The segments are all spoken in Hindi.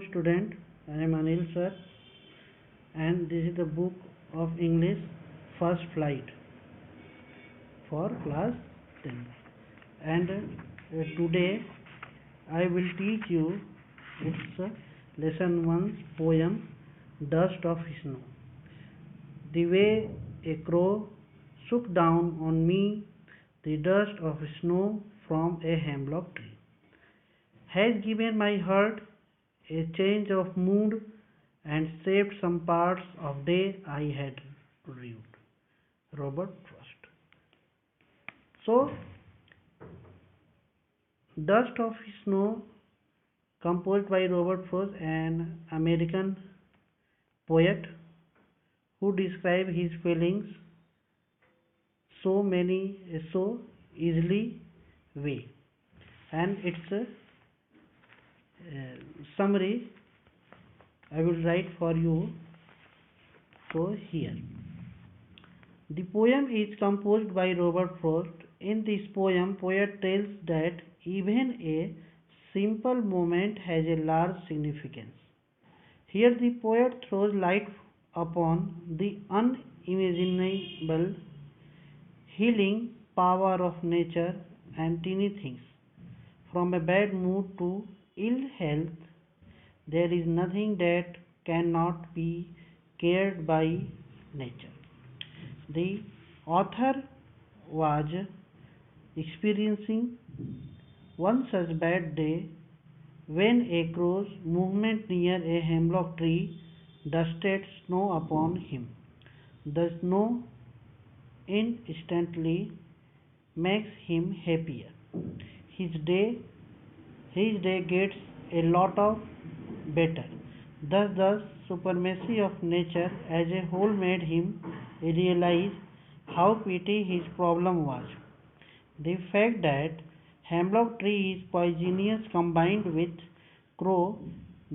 student. I am Anil sir, and this is the book of English First Flight for class 10. And today I will teach you its lesson 1 poem Dust of Snow. The way a crow shook down on me the dust of snow from a hemlock tree has given my heart a change of mood and saved some parts of day I had rued. Robert Frost. So, Dust of Snow, composed by Robert Frost, an American poet who described his feelings so easily way. And its summary I will write for you. So here, the poem is composed by Robert Frost. In this poem, poet tells that even a simple moment has a large significance. Here the poet throws light upon the unimaginable healing power of nature and tiny things. From a bad mood to ill health, there is nothing that cannot be cared by nature. The author was experiencing one such bad day when a crow's movement near a hemlock tree dusted snow upon him. The snow instantly makes him happier. His day gets a lot of better. Thus the supremacy of nature as a whole made him realize how petty his problem was. The fact that hemlock tree is poisonous combined with crow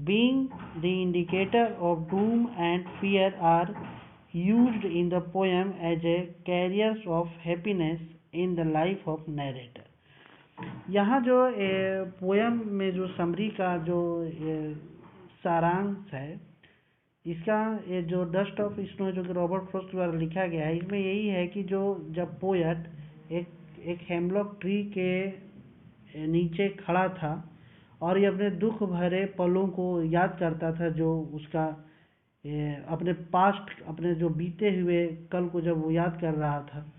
being the indicator of doom and fear are used in the poem as a carriers of happiness in the life of narrator. यहाँ जो पोयम में जो समरी का जो सारांश है, इसका ये जो डस्ट ऑफ स्नो जो कि रॉबर्ट फ्रॉस्ट द्वारा लिखा गया है, इसमें यही है कि जो जब पोएट एक हेमलॉक ट्री के नीचे खड़ा था और ये अपने दुख भरे पलों को याद करता था, जो उसका अपने पास्ट, अपने जो बीते हुए कल को जब वो याद कर रहा था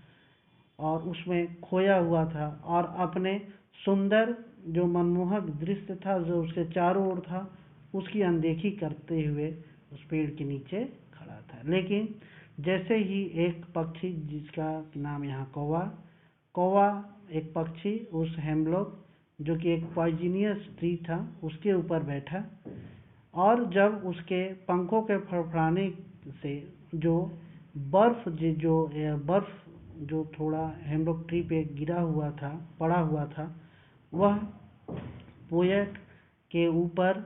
और उसमें खोया हुआ था और अपने सुंदर जो मनमोहक दृश्य था जो उसके चारों ओर था, उसकी अनदेखी करते हुए उस पेड़ के नीचे खड़ा था। लेकिन जैसे ही एक पक्षी, जिसका नाम यहाँ कौवा एक पक्षी उस हेमलॉक जो कि एक पॉइजनियस ट्री था उसके ऊपर बैठा और जब उसके पंखों के फड़फड़ाने से जो बर्फ जो थोड़ा हेमलॉक ट्री पे गिरा हुआ था, पड़ा हुआ था, वह पोएट के ऊपर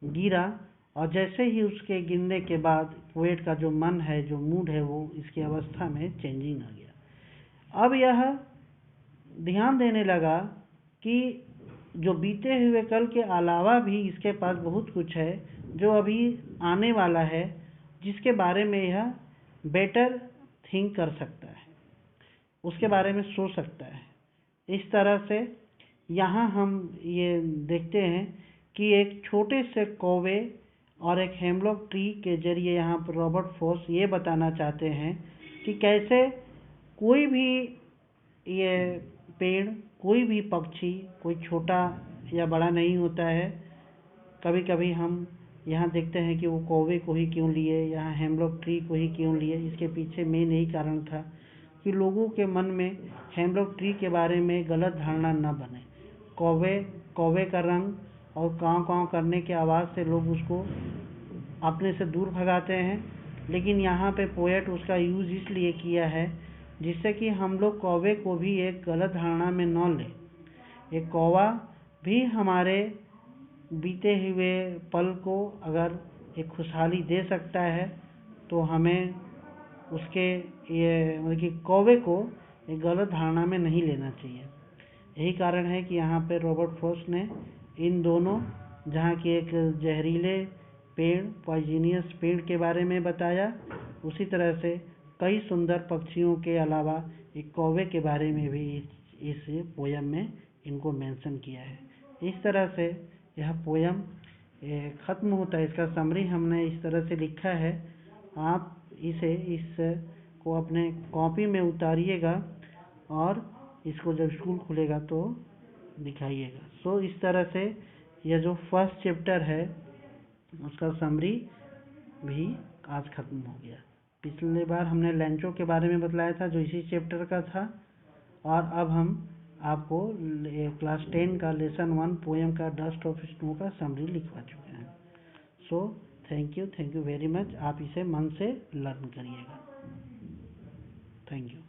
गिरा और जैसे ही उसके गिरने के बाद पोएट का जो मन है, जो मूड है, वो इसकी अवस्था में चेंजिंग आ गया। अब यह ध्यान देने लगा कि जो बीते हुए कल के अलावा भी इसके पास बहुत कुछ है जो अभी आने वाला है, जिसके बारे में यह बेटर थिंक कर सकता है, उसके बारे में सोच सकता है। इस तरह से यहाँ हम ये देखते हैं कि एक छोटे से कौवे और एक हेमलॉक ट्री के जरिए यहाँ पर रॉबर्ट फ्रॉस्ट ये बताना चाहते हैं कि कैसे कोई भी ये पेड़, कोई भी पक्षी कोई छोटा या बड़ा नहीं होता है। कभी कभी हम यहाँ देखते हैं कि वो कौवे को ही क्यों लिए, यहाँ हेमलॉक ट्री को ही क्यों लिए, इसके पीछे मेन यही कारण था कि लोगों के मन में हेमलॉक ट्री के बारे में गलत धारणा न बने। कौवे का रंग और काँव काँव करने की आवाज़ से लोग उसको अपने से दूर भगाते हैं, लेकिन यहाँ पे पोएट उसका यूज़ इसलिए किया है जिससे कि हम लोग कौवे को भी एक गलत धारणा में न लें। एक कौवा भी हमारे बीते हुए पल को अगर एक खुशहाली दे सकता है तो हमें उसके ये मतलब कि कौवे को एक गलत धारणा में नहीं लेना चाहिए। यही कारण है कि यहाँ पे रॉबर्ट फ्रॉस्ट ने इन दोनों जहाँ की एक जहरीले पेड़, पॉइजनियस पेड़ के बारे में बताया। उसी तरह से कई सुंदर पक्षियों के अलावा एक कौवे के बारे में भी इस पोयम में इनको मेंशन किया है। इस तरह से यह पोयम ख़त्म होता है। इसका समरी हमने इस तरह से लिखा है। आप इस को अपने कॉपी में उतारिएगा और इसको जब स्कूल खुलेगा तो दिखाइएगा। सो इस तरह से यह जो फर्स्ट चैप्टर है उसका समरी भी आज ख़त्म हो गया। पिछले बार हमने लैंचो के बारे में बतलाया था जो इसी चैप्टर का था, और अब हम आपको क्लास 10 का लेसन 1 पोएम का डस्ट ऑफ स्नो का समरी लिखवा चुके हैं। So thank you very much. आप इसे मन से लर्न करिएगा। Thank you.